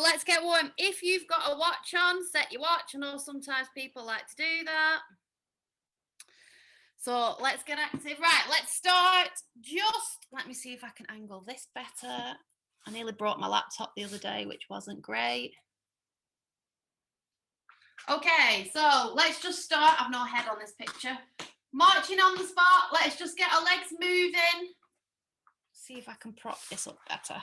let's get warm. If you've got a watch on, set your watch. I know sometimes people like to do that. So let's get active. Right, let's start. Just let me see if I can angle this better. I nearly brought my laptop the other day, which wasn't great. Okay, so let's just start. I've no head on this picture. Marching on the spot. Let's just get our legs moving. See if I can prop this up better.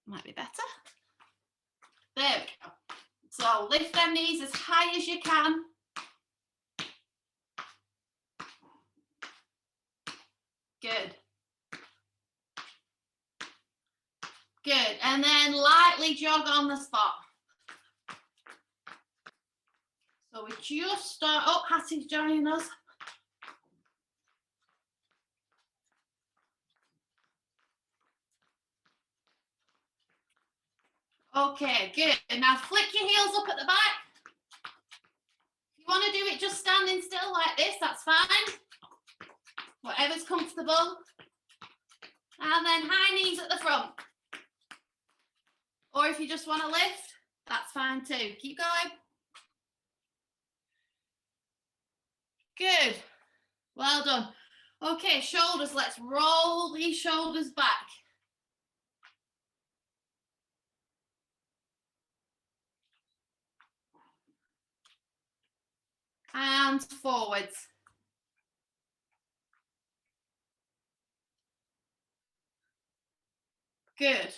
Might be better. There we go. So lift them knees as high as you can. Good. Good. And then lightly jog on the spot. So we just start. Oh, Hattie's joining us. Okay, good. Now flick your heels up at the back. If you want to do it just standing still like this, that's fine. Whatever's comfortable. And then high knees at the front. Or if you just want to lift, that's fine too. Keep going. Good. Well done. Okay, shoulders. Let's roll these shoulders back. And forwards. Good.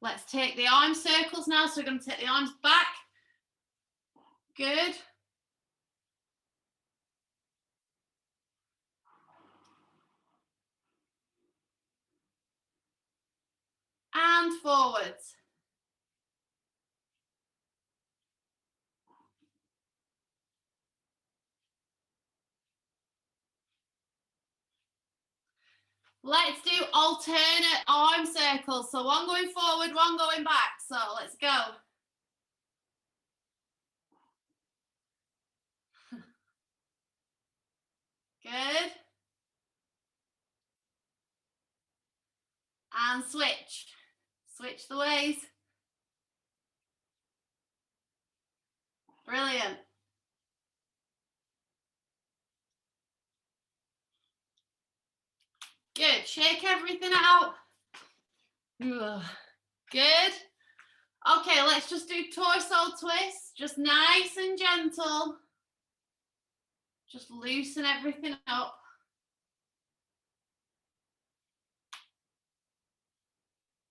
Let's take the arm circles now. So we're going to take the arms back. Good. And forwards. Let's do alternate arm circles. So one going forward, one going back. So let's go. Good. And switch. Switch the ways. Brilliant. Good. Shake everything out. Good. Okay, let's just do torso twists. Just nice and gentle. Just loosen everything up.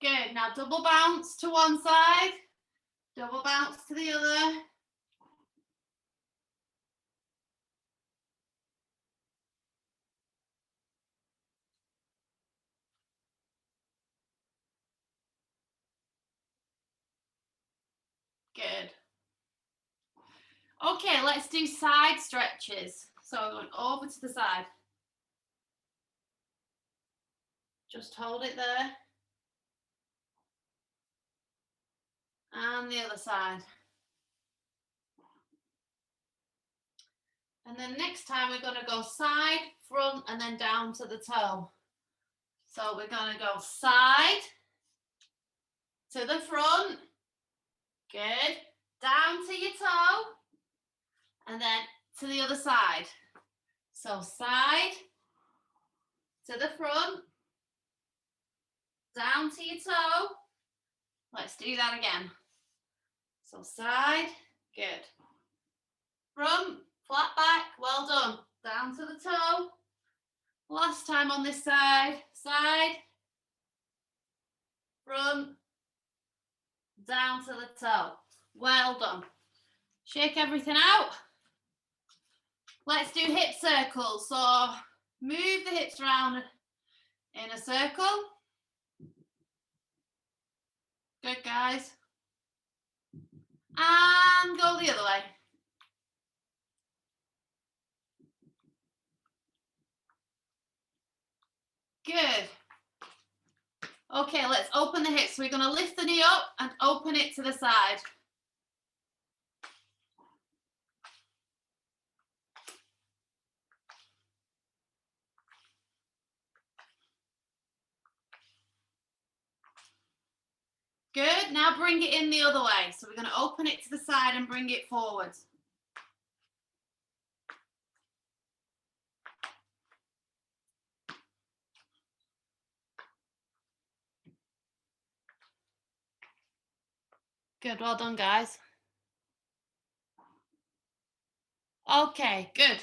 Good. Now double bounce to one side. Double bounce to the other. Good. Okay, let's do side stretches. So we're going over to the side. Just hold it there. And the other side. And then next time we're going to go side, front, and then down to the toe. So we're going to go side to the front. Good. Down to your toe. And then to the other side. So side to the front. Down to your toe. Let's do that again. So side. Good. Front. Flat back, well done. Down to the toe. Last time on this side. Side. Front. Down to the toe. Well done. Shake everything out. Let's do hip circles. So move the hips around in a circle. Good, guys. And go the other way. Good. Okay, let's open the hips. We're going to lift the knee up and open it to the side. Good. Now bring it in the other way. So we're going to open it to the side and bring it forwards. Good. Well done, guys. Okay, good.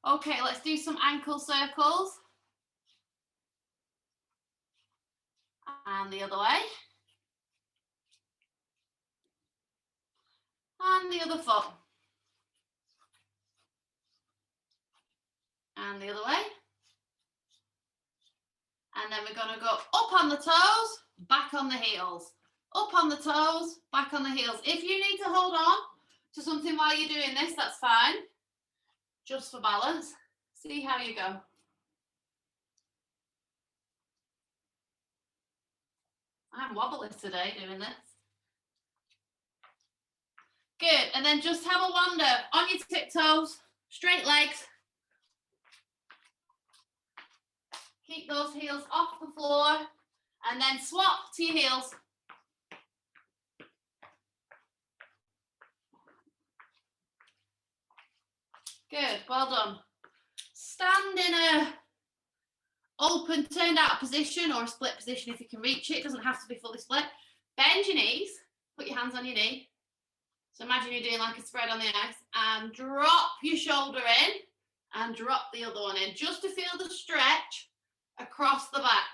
Okay, let's do some ankle circles. And the other way. And the other foot. And the other way. And then we're going to go up on the toes, back on the heels. Up on the toes, back on the heels. If you need to hold on to something while you're doing this, that's fine. Just for balance. See how you go. I'm wobbly today doing this. Good. And then just have a wander on your tiptoes, straight legs. Keep those heels off the floor. And then swap to your heels. Good. Well done. Stand in a open, turned out position or a split position if you can reach it. It doesn't have to be fully split. Bend your knees. Put your hands on your knee. So imagine you're doing like a spread on the ice and drop your shoulder in and drop the other one in just to feel the stretch across the back.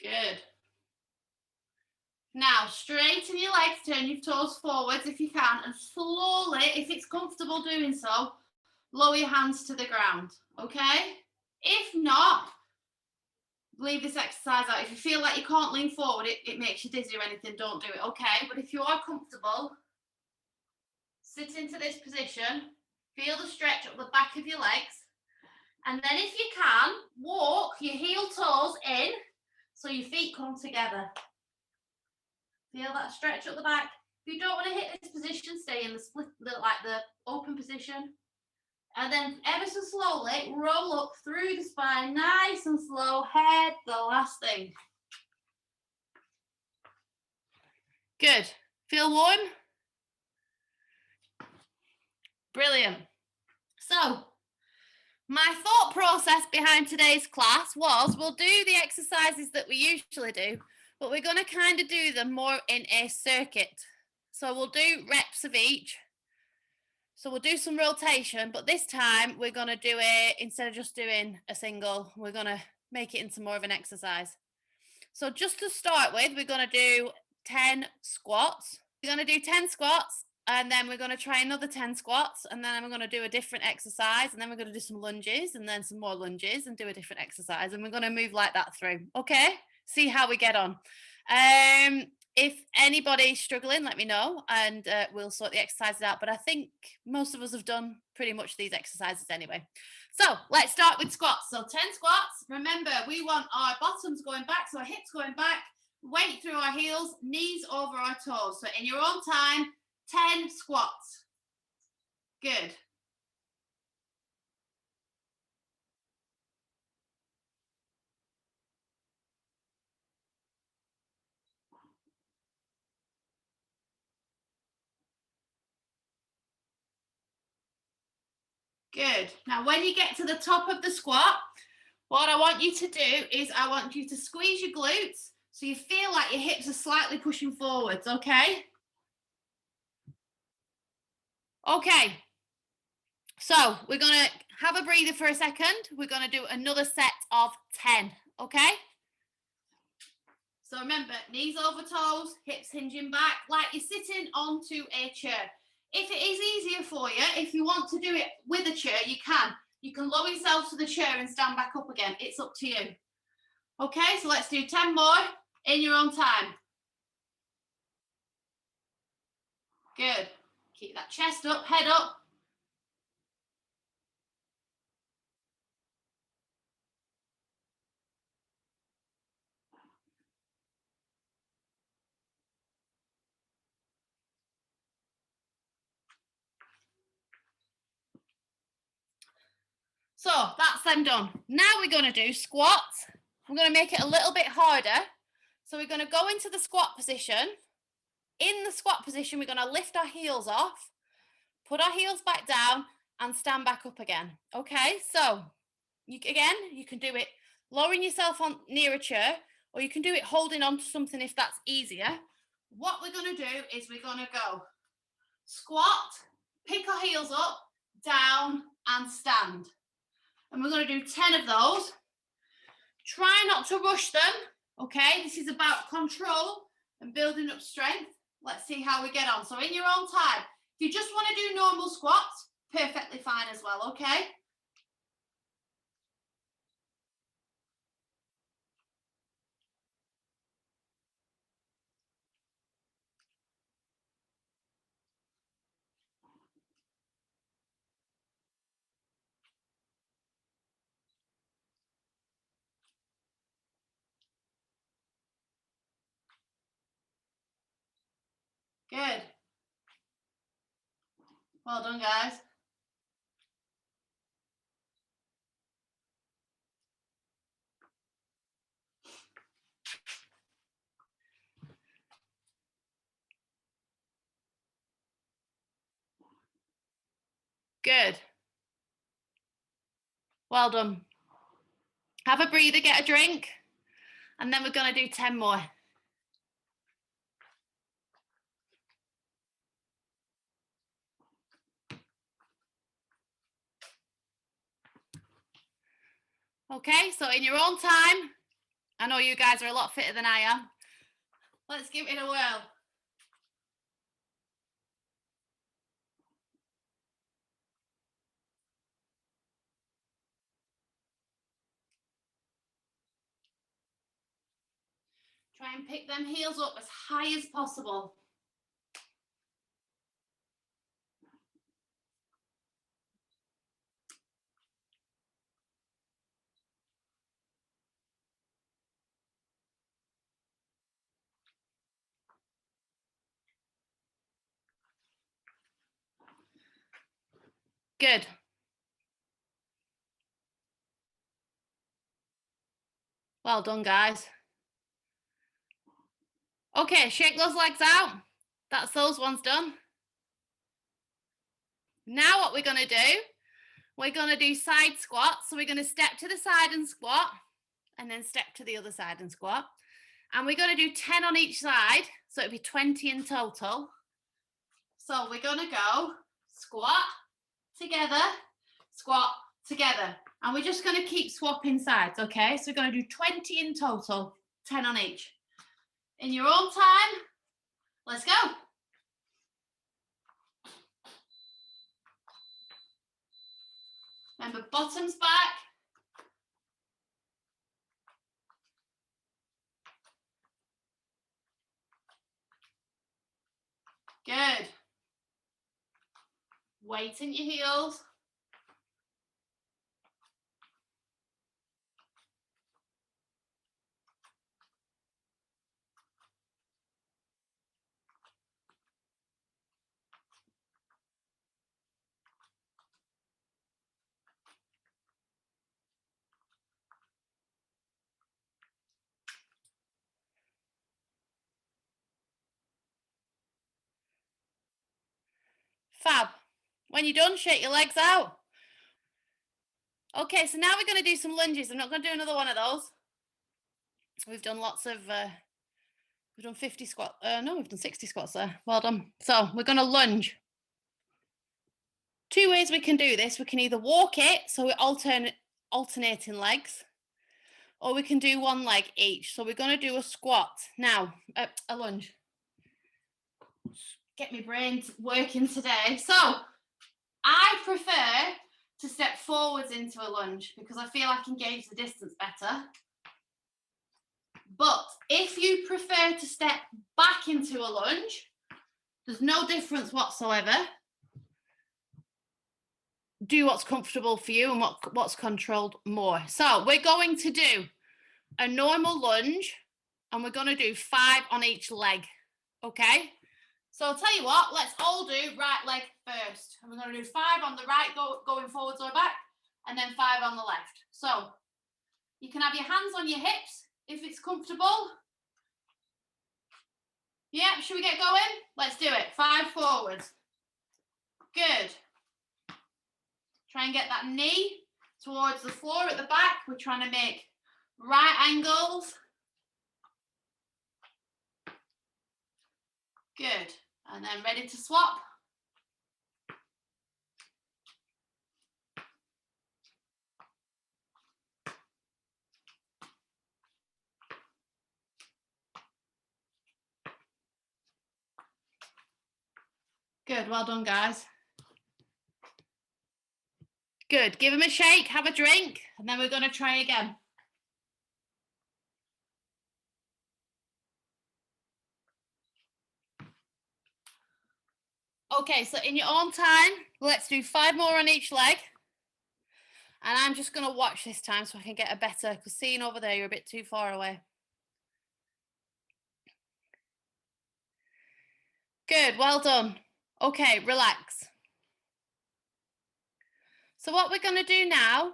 Good. Now straighten your legs, turn your toes forwards if you can, and slowly, if it's comfortable doing so, lower your hands to the ground, okay? If not, leave this exercise out. If you feel like you can't lean forward, it makes you dizzy or anything, don't do it, okay? But if you are comfortable, sit into this position, feel the stretch up the back of your legs, and then if you can, walk your heel toes in so your feet come together. Feel that stretch up the back. If you don't want to hit this position, stay in the split, like the open position. And then ever so slowly, roll up through the spine, nice and slow, head, the last thing. Good. Feel warm? Brilliant. So, my thought process behind today's class was we'll do the exercises that we usually do, but we're going to kind of do them more in a circuit. So we'll do reps of each. So we'll do some rotation, but this time we're going to do it, instead of just doing a single, we're going to make it into more of an exercise. So just to start with, we're going to do 10 squats. We're going to do 10 squats, and then we're going to try another 10 squats, and then we're going to do a different exercise, and then we're going to do some lunges, and then some more lunges, and do a different exercise, and we're going to move like that through. Okay? See how we get on. If anybody's struggling, let me know, and we'll sort the exercises out. But I think most of us have done pretty much these exercises anyway. So let's start with squats. So 10 squats. Remember, we want our bottoms going back, so our hips going back, weight through our heels, knees over our toes. So in your own time, 10 squats. Good. Good. Now, when you get to the top of the squat, what I want you to do is I want you to squeeze your glutes so you feel like your hips are slightly pushing forwards, okay? Okay. So we're going to have a breather for a second. We're going to do another set of 10, okay? So remember, knees over toes, hips hinging back, like you're sitting onto a chair. If it is easier for you, if you want to do it with a chair, you can. You can lower yourself to the chair and stand back up again. It's up to you. Okay, so let's do 10 more in your own time. Good. Keep that chest up, head up. So that's them done. Now we're going to do squats. I'm going to make it a little bit harder. So we're going to go into the squat position. In the squat position, we're going to lift our heels off, put our heels back down and stand back up again. Okay, so you can do it lowering yourself on near a chair, or you can do it holding on to something if that's easier. What we're going to do is we're going to go squat, pick our heels up, down and stand. And we're going to do 10 of those. Try not to rush them, okay? This is about control and building up strength. Let's see how we get on. So in your own time, if you just want to do normal squats, perfectly fine as well, okay? Good. Well done, guys. Good. Well done. Have a breather, get a drink, and then we're going to do 10 more. Okay, so in your own time, I know you guys are a lot fitter than I am. Let's give it a whirl. Try and pick them heels up as high as possible. Good. Well done, guys. Okay, shake those legs out. That's those ones done. Now what we're going to do side squats. So we're going to step to the side and squat, and then step to the other side and squat. And we're going to do 10 on each side. So it'll be 20 in total. So we're going to go squat together, squat together. And we're just going to keep swapping sides, okay? So we're going to do 20 in total, 10 on each. In your own time, let's go. Remember, bottoms back. Good. Weight in your heels. Fab. When you're done, shake your legs out. Okay, so now we're going to do some lunges. I'm not going to do another one of those. We've done lots of, we've done 50 squats. No, we've done 60 squats there. Well done. So we're going to lunge. Two ways we can do this. We can either walk it, so we're alternating legs, or we can do one leg each. So we're going to do a squat. Now, a lunge. Get my brain working today. So I prefer to step forwards into a lunge because I feel I can gauge the distance better. But if you prefer to step back into a lunge, there's no difference whatsoever. Do what's comfortable for you and what's controlled more. So we're going to do a normal lunge and we're going to do 5 on each leg. Okay? So I'll tell you what, let's all do right leg first. And we're going to do 5 on the right, going forwards or back. and then 5 on the left. So you can have your hands on your hips if it's comfortable. Yeah, should we get going? Let's do it. 5 forwards. Good. Try and get that knee towards the floor at the back. We're trying to make right angles. Good. And then ready to swap. Good, well done, guys. Good, give them a shake, have a drink, and then we're going to try again. Okay, so in your own time, let's do 5 more on each leg. And I'm just going to watch this time so I can get a better, because seeing over there, you're a bit too far away. Good, well done. Okay, relax. So what we're going to do now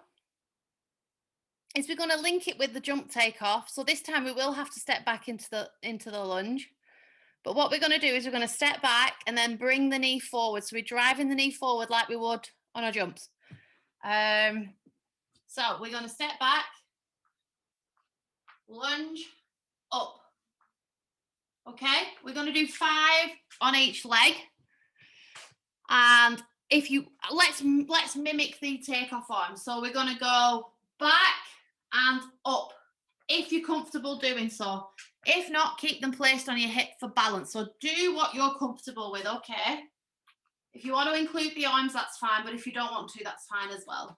is we're going to link it with the jump takeoff. So this time we will have to step back into the lunge. But what we're going to do is we're going to step back and then bring the knee forward. So we're driving the knee forward like we would on our jumps. So we're going to step back, lunge, up. Okay, we're going to do 5 on each leg. And if you, let's mimic the takeoff arm. So we're going to go back and up if you're comfortable doing so. If not, keep them placed on your hip for balance. So do what you're comfortable with, okay? If you want to include the arms, that's fine. But if you don't want to, that's fine as well.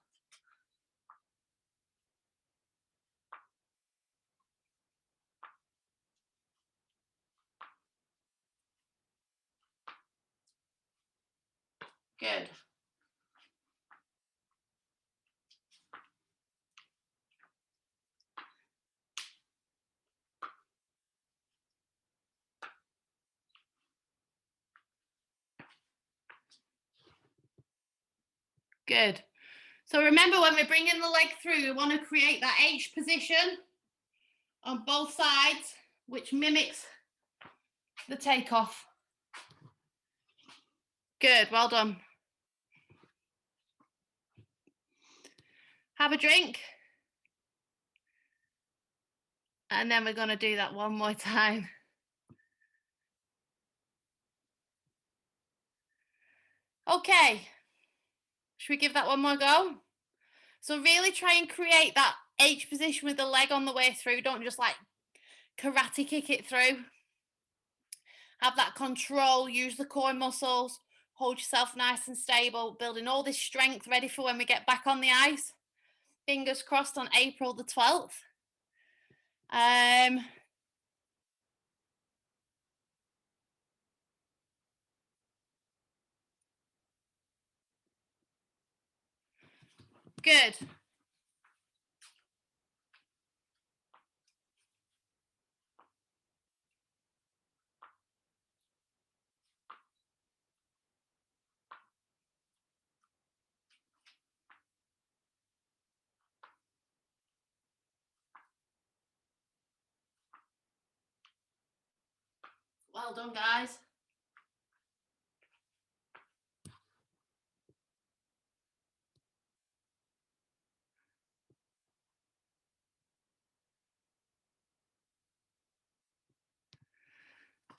Good. Good. So remember, when we're bringing the leg through, we want to create that H position on both sides, which mimics the takeoff. Good, well done. Have a drink. And then we're going to do that one more time. Okay. Should we give that one more go? So really try and create that H position with the leg on the way through. Don't just like karate kick it through. Have that control, use the core muscles, hold yourself nice and stable, building all this strength ready for when we get back on the ice. Fingers crossed on April the 12th. Good. Well done, guys.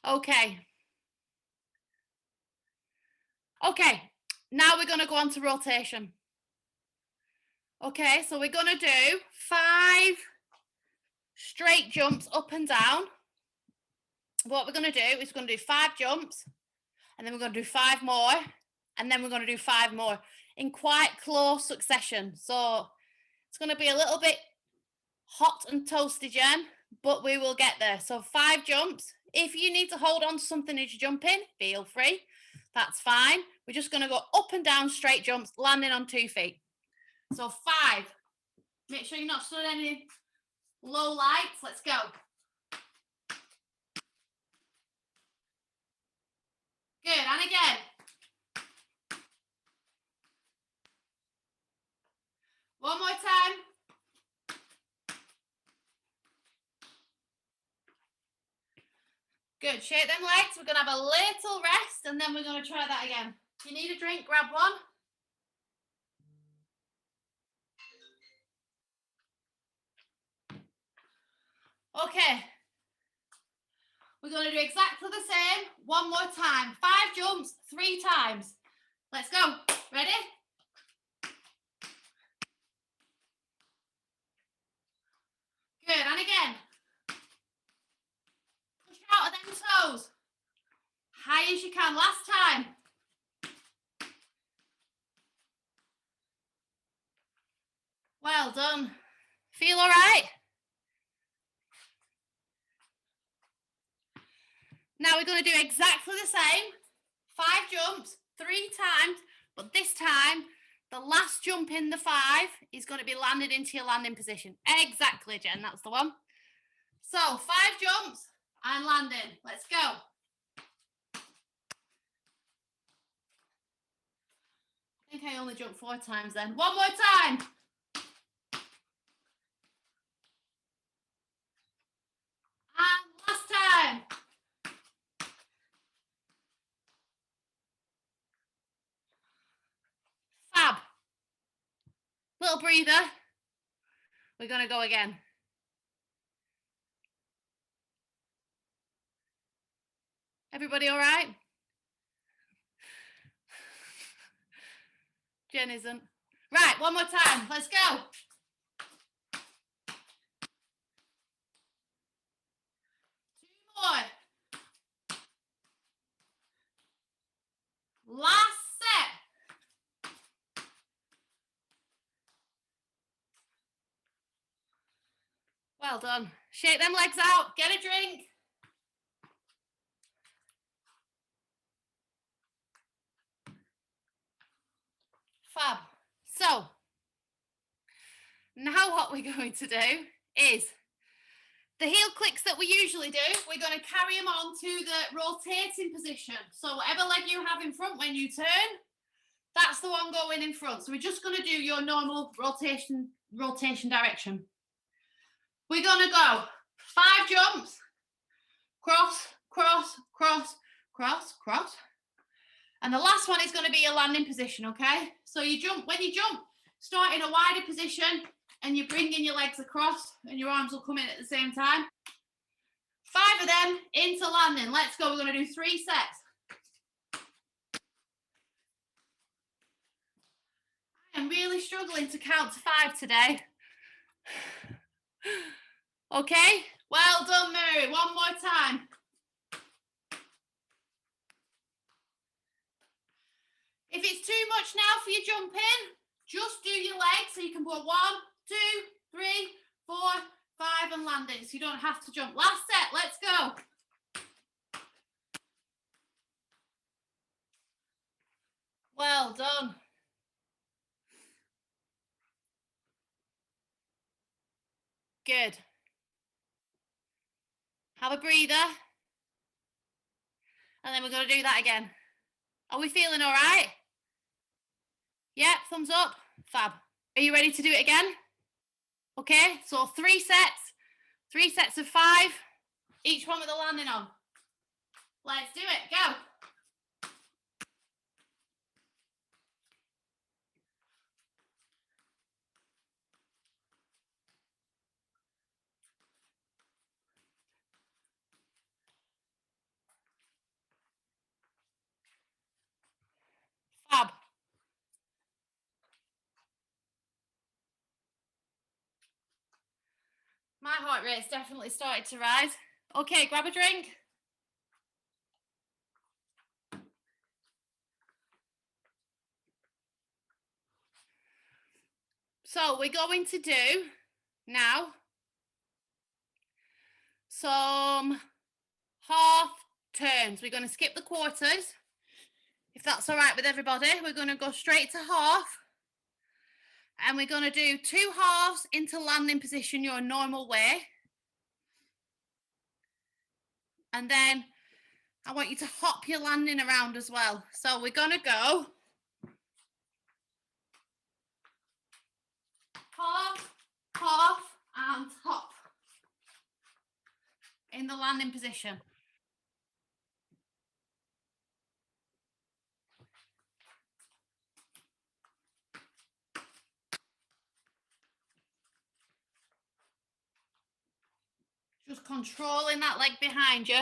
Okay. Okay, now we're going to go on to rotation. Okay, so we're going to do 5 straight jumps up and down. What we're going to do is we're going to do 5 jumps, and then we're going to do 5 more, and then we're going to do 5 more in quite close succession. So it's going to be a little bit hot and toasty, Jen, but we will get there. So 5 jumps. If you need to hold on to something as you jump in, feel free. That's fine. We're just going to go up and down straight jumps, landing on 2 feet. So 5. Make sure you're not stood any low lights. Let's go. Good, and again. One more time. Good, shake them legs. We're gonna have a little rest and then we're gonna try that again. If you need a drink, grab one. Okay. We're gonna do exactly the same one more time. 5 jumps, 3 times. Let's go. Ready? Good, and again. Push out of them toes. High as you can. Last time. Well done. Feel all right? Now we're going to do exactly the same. 5 jumps, 3 times, but this time the last jump in the 5 is going to be landed into your landing position. Exactly, Jen, that's the one. So 5 jumps and landing. Let's go. I think I only jumped 4 times then. One more time. And last time. Fab. Little breather. We're going to go again. Everybody all right? Jen isn't. Right, one more time. Let's go. More. Last set. Well done. Shake them legs out. Get a drink. Fab. So, now what we're going to do is the heel clicks that we usually do, we're going to carry them on to the rotating position. So whatever leg you have in front when you turn, that's the one going in front. So we're just going to do your normal rotation direction. We're going to go 5 jumps, cross, cross, cross, cross, cross. And the last one is going to be your landing position, okay? So you jump, when you jump, start in a wider position and you're bringing your legs across and your arms will come in at the same time. 5 of them into landing. Let's go. We're going to do 3 sets. I am really struggling to count to 5 today. Okay, well done, Mary. One more time. If it's too much now for your jumping, just do your legs so you can put 1, 2, 3, 4, 5 and landing. So you don't have to jump. Last set, let's go. Well done. Good. Have a breather. And then we're going to do that again. Are we feeling all right? Yep, thumbs up. Fab. Are you ready to do it again? Okay, so 3 sets. 3 sets of 5. Each one with a landing on. Let's do it. Go. Fab. My heart rate's definitely started to rise. Okay, grab a drink. So we're going to do now some half turns. We're going to skip the quarters. If that's all right with everybody, we're going to go straight to half. And we're going to do 2 halves into landing position your normal way. And then I want you to hop your landing around as well. So we're going to go half, half, and hop in the landing position. Just controlling that leg behind you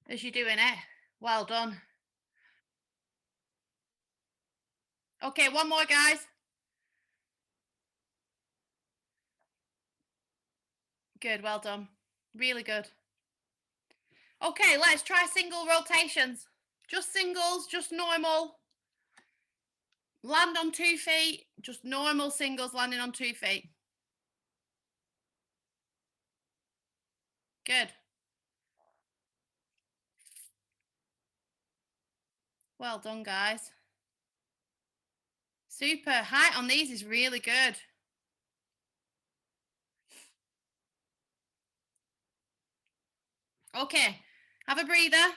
as you're doing it. Well done. Okay, one more, guys. Good, well done. Really good. Okay, let's try single rotations. Just singles, just normal. Land on 2 feet, just normal singles landing on 2 feet. Good. Well done, guys. Super. Height on these is really good. Okay, have a breather.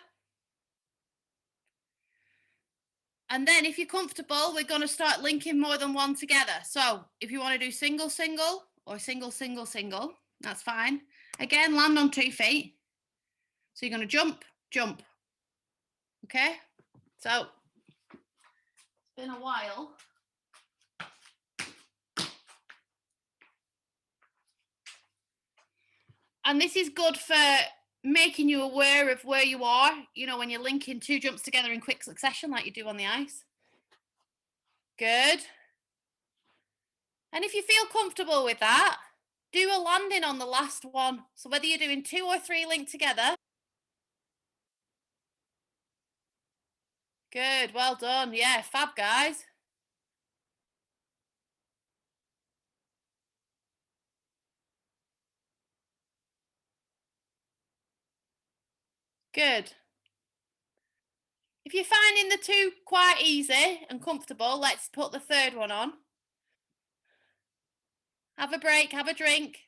And then if you're comfortable, we're going to start linking more than one together. So if you want to do single, single, or single, single, single, that's fine. Again, land on 2 feet. So you're going to jump, jump. Okay? So it's been a while. And this is good for making you aware of where you are, you know, when you're linking 2 jumps together in quick succession like you do on the ice. Good. And if you feel comfortable with that, do a landing on the last one. So whether you're doing 2 or 3 linked together. Good, well done. Yeah, fab, guys. Good. If you're finding the 2 quite easy and comfortable, let's put the 3rd one on. Have a break, have a drink.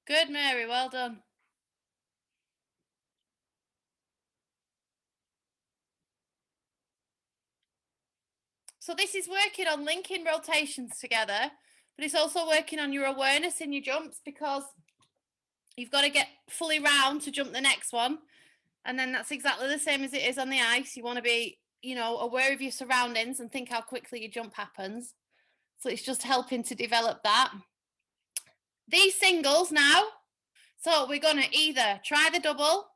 Good, Mary, well done. So this is working on linking rotations together, but it's also working on your awareness in your jumps, because you've got to get fully round to jump the next one. And then that's exactly the same as it is on the ice. You want to be, you know, aware of your surroundings and think how quickly your jump happens. So it's just helping to develop that. These singles now. So we're going to either try the double,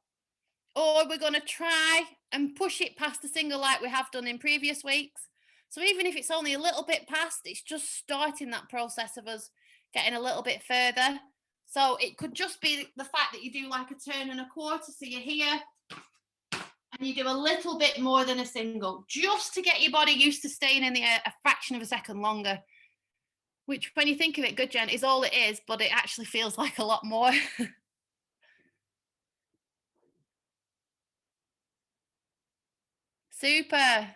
or we're going to try and push it past the single like we have done in previous weeks. So even if it's only a little bit past, it's just starting that process of us getting a little bit further. So it could just be the fact that you do like a turn and a quarter. So you're here and you do a little bit more than a single, just to get your body used to staying in the air a fraction of a second longer. Which, when you think of it, good, Jen, is all it is, but it actually feels like a lot more. Super.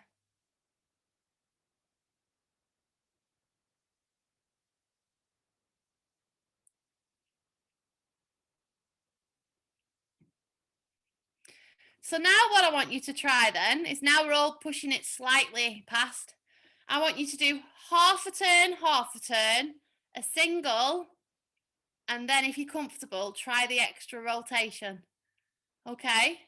So now what I want you to try then is, now we're all pushing it slightly past, I want you to do half a turn, a single, and then if you're comfortable, try the extra rotation. Okay?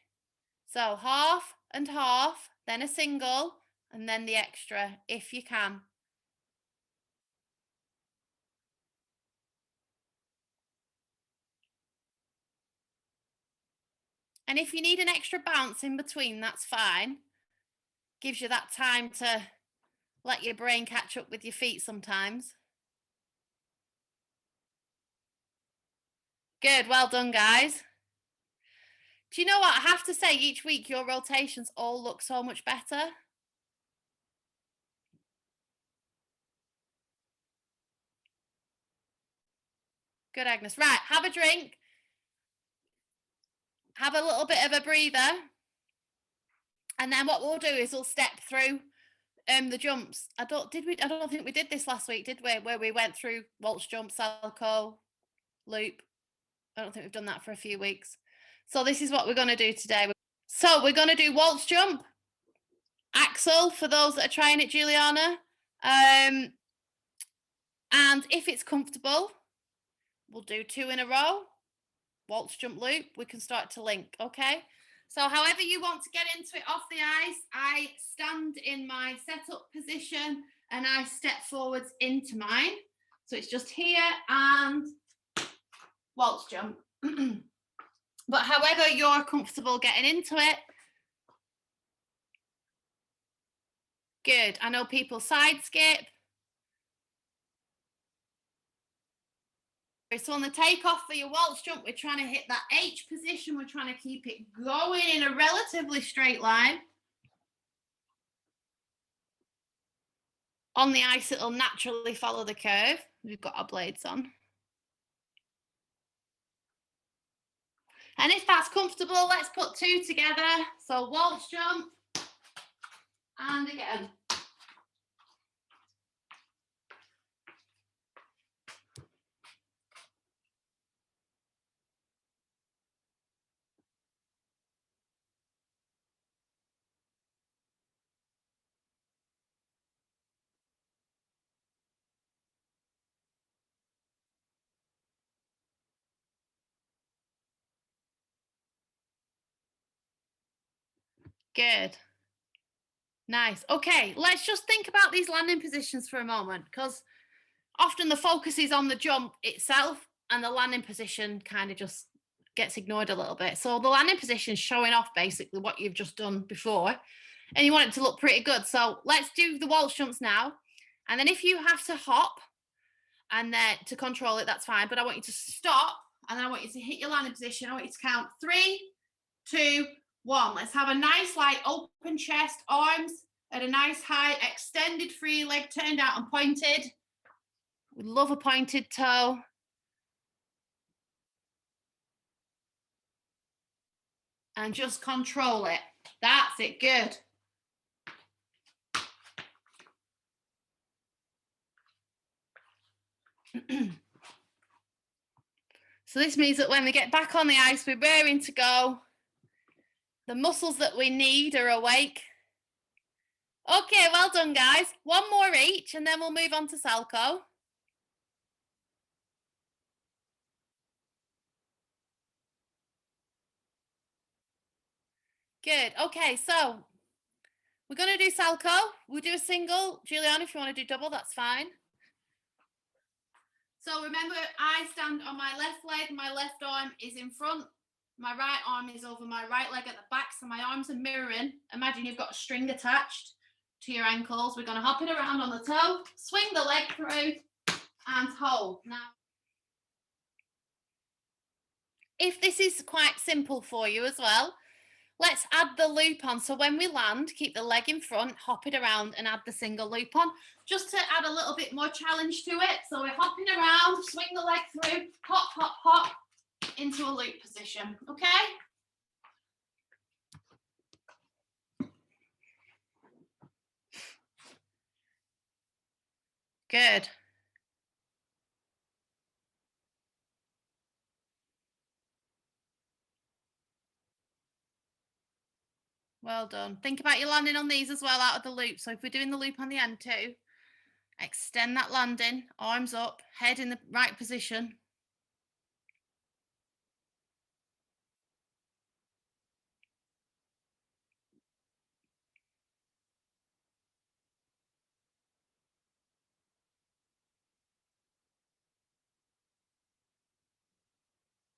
So half and half, then a single, and then the extra if you can. And if you need an extra bounce in between, that's fine. Gives you that time to let your brain catch up with your feet sometimes. Good, well done, guys. Do you know what? I have to say, each week your rotations all look so much better. Good, Agnes. Right, have a drink. Have a little bit of a breather. And then what we'll do is we'll step through the jumps. I don't think we did this last week, did we? Where we went through waltz jump, salco, loop. I don't think we've done that for a few weeks. So this is what we're going to do today. So we're going to do waltz jump, axel for those that are trying it, Juliana. And if it's comfortable, we'll do 2 in a row, waltz jump loop. We can start to link, okay? So however you want to get into it off the ice, I stand in my setup position and I step forwards into mine. So it's just here and waltz jump. But however you're comfortable getting into it. Good. I know people side skip. So on the takeoff for your waltz jump, we're trying to hit that H position. We're trying to keep it going in a relatively straight line. On the ice, it'll naturally follow the curve. We've got our blades on. And if that's comfortable, let's put 2 together. So waltz jump and again. Good. Nice. Okay, let's just think about these landing positions for a moment, because often the focus is on the jump itself and the landing position kind of just gets ignored a little bit. So the landing position is showing off basically what you've just done before, and you want it to look pretty good. So let's do the waltz jumps now. And then if you have to hop and then to control it, that's fine. But I want you to stop and then I want you to hit your landing position. I want you to count 3, 2, 1. Let's have a nice like open chest, arms at a nice height, extended free, leg turned out and pointed. We love a pointed toe. And just control it. That's it, good. So this means that when we get back on the ice, we're raring to go. The muscles that we need are awake. Okay, well done, guys. 1 more each, and then we'll move on to Salchow. Good. Okay, so we're going to do Salchow. We'll do a single. Juliana, if you want to do double, that's fine. So remember, I stand on my left leg, my left arm is in front, my right arm is over my right leg at the back, so my arms are mirroring. Imagine you've got a string attached to your ankles. We're going to hop it around on the toe, swing the leg through, and hold. Now, if this is quite simple for you as well, let's add the loop on. So when we land, keep the leg in front, hop it around and add the single loop on, just to add a little bit more challenge to it. So we're hopping around, swing the leg through, hop, hop, hop, into a loop position, okay? Good. Well done. Think about your landing on these as well out of the loop. So if we're doing the loop on the end too, extend that landing, arms up, head in the right position.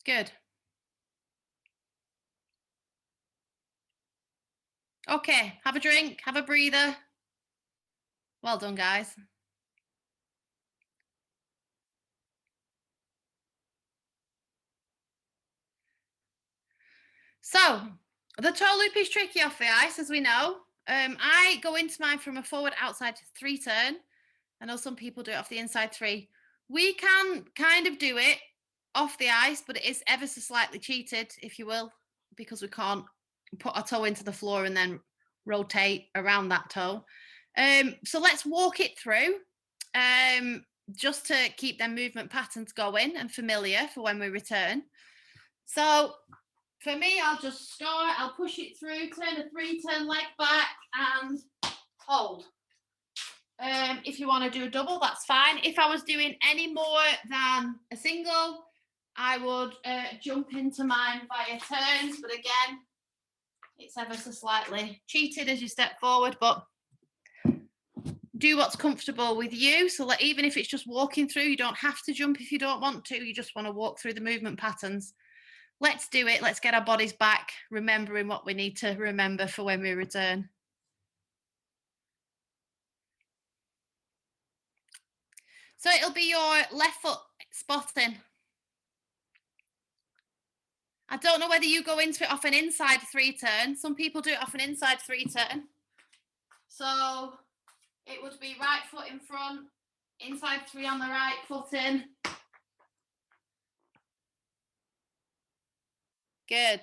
Good. Okay, have a drink, have a breather. Well done, guys. So the toe loop is tricky off the ice, as we know. I go into mine from a forward outside 3 turn. I know some people do it off the inside 3. We can kind of do it off the ice, but it is ever so slightly cheated, if you will, because we can't put our toe into the floor and then rotate around that toe. So let's walk it through just to keep them movement patterns going and familiar for when we return. So For me, I'll just start, I'll push it through, turn a 3-turn leg back and hold. If you want to do a double, that's fine. If I was doing any more than a single, I would jump into mine via turns, but again, it's ever so slightly cheated as you step forward, but do what's comfortable with you. So that even if it's just walking through, you don't have to jump if you don't want to, you just want to walk through the movement patterns. Let's do it. Let's get our bodies back, remembering what we need to remember for when we return. So it'll be your left foot spotting. I don't know whether you go into it off an inside 3-turn. Some people do it off an inside 3-turn. So it would be right foot in front, inside 3 on the right foot in. Good.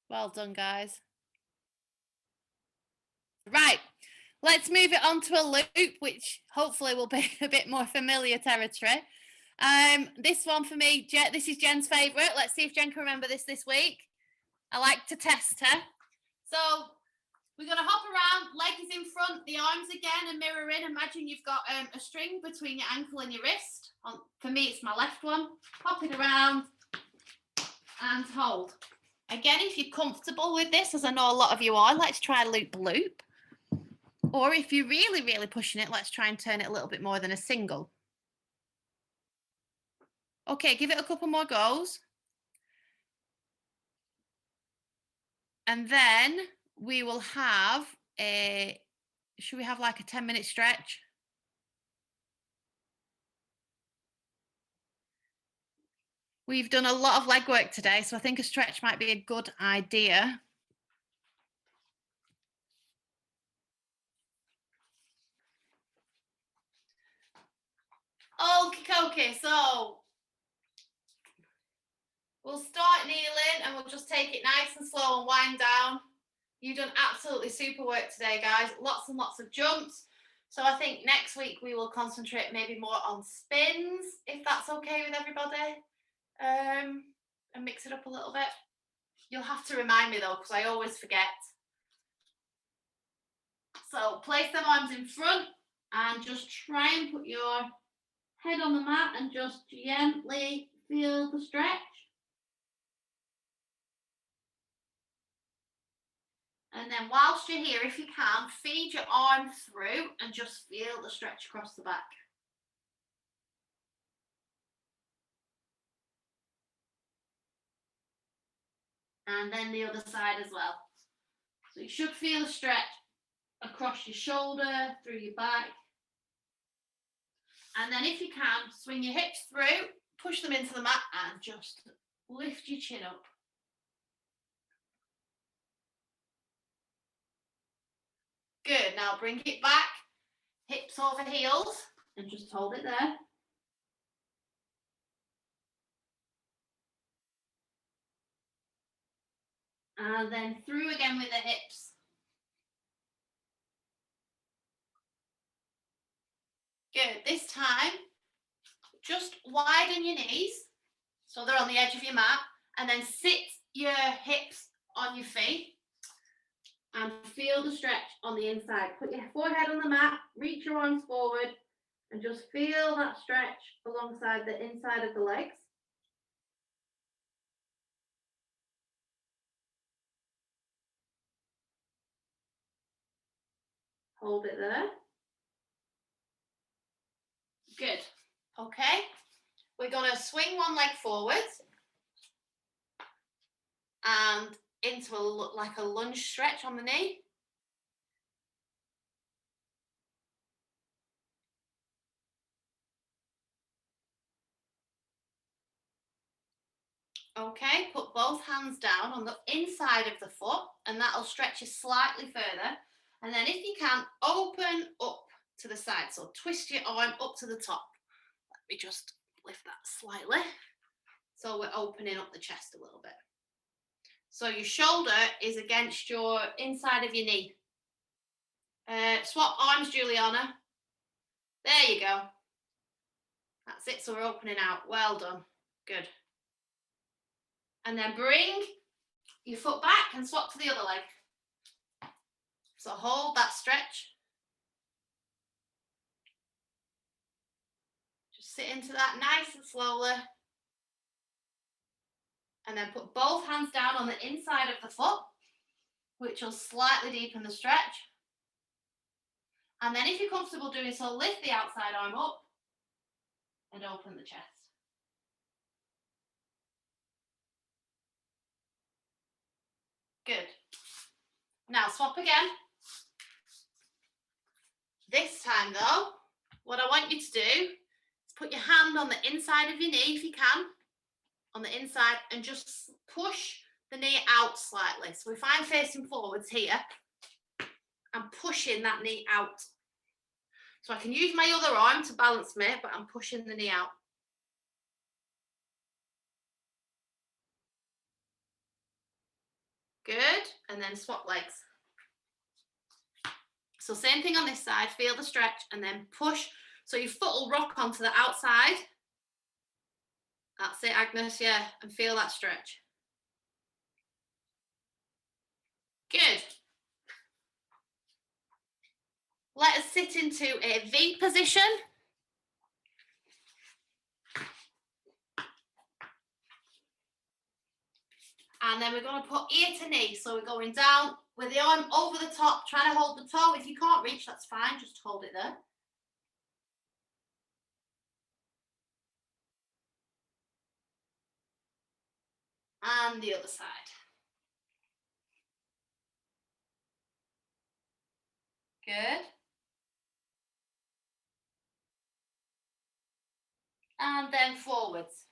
Well done, guys. Right, let's move it on to a loop, which hopefully will be a bit more familiar territory. This one for me, this is Jen's favourite. Let's see if Jen can remember this week. I like to test her. So we're going to hop around, leg is in front, the arms again, and mirror in. Imagine you've got a string between your ankle and your wrist. For me, it's my left one. Hop it around and hold. Again, if you're comfortable with this, as I know a lot of you are, let's try loop. Or if you're really, really pushing it, let's try and turn it a little bit more than a single. Okay, give it a couple more goes. And then we will have should we have like a 10-minute stretch? We've done a lot of leg work today, so I think a stretch might be a good idea. Okay, so we'll start kneeling and we'll just take it nice and slow and wind down. You've done absolutely super work today, guys. Lots and lots of jumps. So I think next week we will concentrate maybe more on spins, if that's okay with everybody, and mix it up a little bit. You'll have to remind me though, because I always forget. So place them arms in front and just try and put your head on the mat and just gently feel the stretch. And then whilst you're here, if you can, feed your arm through and just feel the stretch across the back. And then the other side as well. So you should feel a stretch across your shoulder, through your back. And then if you can, swing your hips through, push them into the mat and just lift your chin up. Good, now bring it back, hips over heels, and just hold it there. And then through again with the hips. Good, this time, just widen your knees, so they're on the edge of your mat, and then sit your hips on your feet. And feel the stretch on the inside. Put your forehead on the mat, reach your arms forward, and just feel that stretch alongside the inside of the legs. Hold it there. Good. Okay. We're going to swing one leg forwards and into like a lunge stretch on the knee. Okay, put both hands down on the inside of the foot and that'll stretch you slightly further. And then if you can, open up to the side. So twist your arm up to the top. Let me just lift that slightly. So we're opening up the chest a little bit. So your shoulder is against your inside of your knee. Swap arms, Juliana. There you go. That's it, so we're opening out. Well done. Good. And then bring your foot back and swap to the other leg. So hold that stretch. Just sit into that nice and slowly. And then put both hands down on the inside of the foot, which will slightly deepen the stretch. And then if you're comfortable doing so, lift the outside arm up and open the chest. Good. Now swap again. This time though, what I want you to do is put your hand on the inside of your knee if you can, on the inside, and just push the knee out slightly. So if I'm facing forwards here, I'm pushing that knee out. So I can use my other arm to balance me, but I'm pushing the knee out. Good, and then swap legs. So same thing on this side, feel the stretch and then push. So your foot will rock onto the outside. That's it, Agnes, yeah, and feel that stretch. Good. Let us sit into a V position. And then we're going to put ear to knee. So we're going down with the arm over the top, trying to hold the toe. If you can't reach, that's fine, just hold it there. And the other side. Good. And then forwards.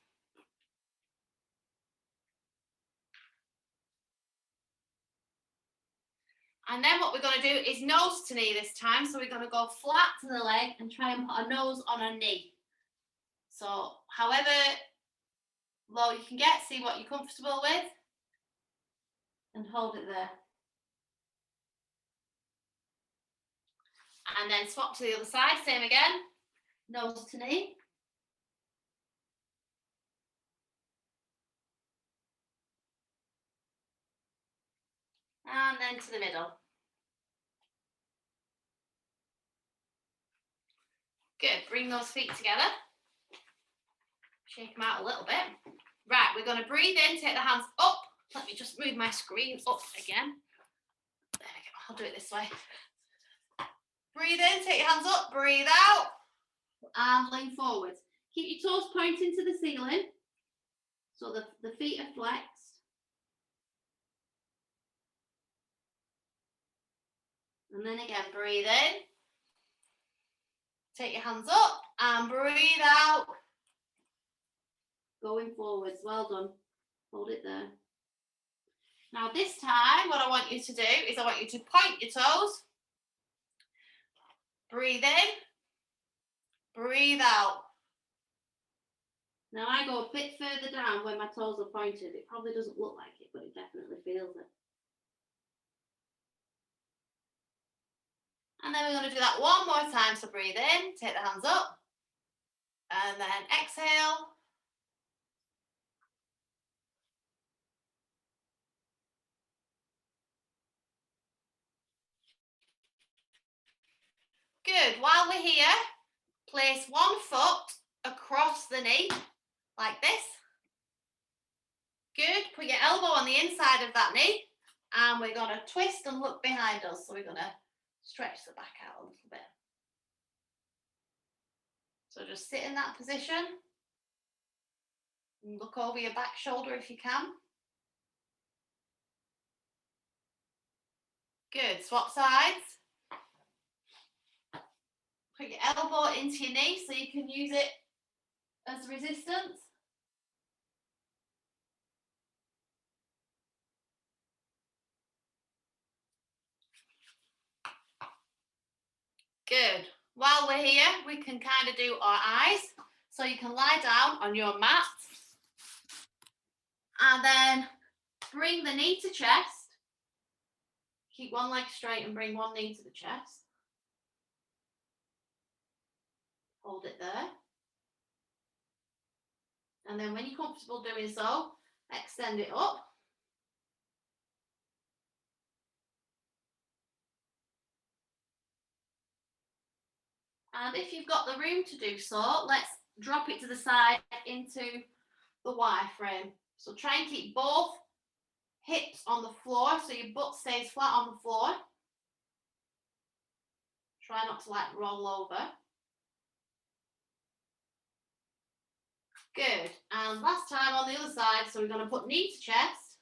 And then what we're going to do is nose to knee this time. So we're going to go flat to the leg and try and put a nose on a knee. So however low you can get, see what you're comfortable with. And hold it there. And then swap to the other side, same again. Nose to knee. And then to the middle. Good, bring those feet together. Shake them out a little bit. Right, we're going to breathe in, take the hands up. Let me just move my screen up again. There we go, I'll do it this way. Breathe in, take your hands up, breathe out. And lean forwards. Keep your toes pointing to the ceiling. So the feet are flexed. And then again, breathe in. Take your hands up and breathe out. Going forwards, well done. Hold it there. Now this time, what I want you to do is I want you to point your toes. Breathe in. Breathe out. Now I go a bit further down where my toes are pointed. It probably doesn't look like it, but it definitely feels it. And then we're going to do that one more time. So breathe in, take the hands up, and then exhale. Good. While we're here, place one foot across the knee, like this. Good. Put your elbow on the inside of that knee, and we're going to twist and look behind us. So we're going to stretch the back out a little bit. So just sit in that position. And look over your back shoulder if you can. Good. Swap sides. Put your elbow into your knee so you can use it as resistance. Good. While we're here, we can kind of do our eyes. So you can lie down on your mat and then bring the knee to chest. Keep one leg straight and bring one knee to the chest. Hold it there. And then when you're comfortable doing so, extend it up. And if you've got the room to do so, let's drop it to the side into the Y-frame. So try and keep both hips on the floor so your butt stays flat on the floor. Try not to like roll over. Good. And last time on the other side, so we're going to put knee to chest.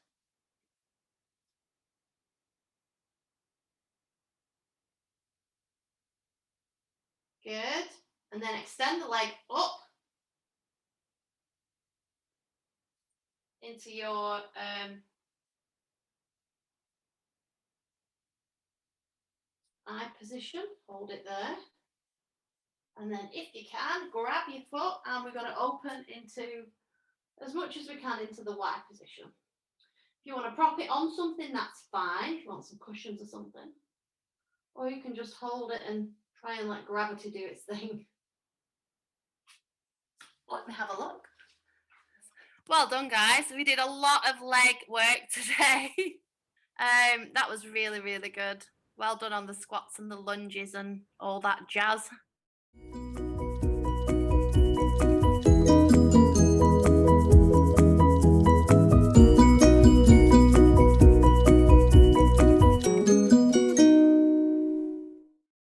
Good. And then extend the leg up into your eye position. Hold it there. And then if you can, grab your foot and we're going to open into as much as we can into the Y position. If you want to prop it on something, that's fine. If you want some cushions or something. Or you can just hold it and try and let gravity do its thing. Let me have a look. Well done, guys. We did a lot of leg work today. That was really, really good. Well done on the squats and the lunges and all that jazz.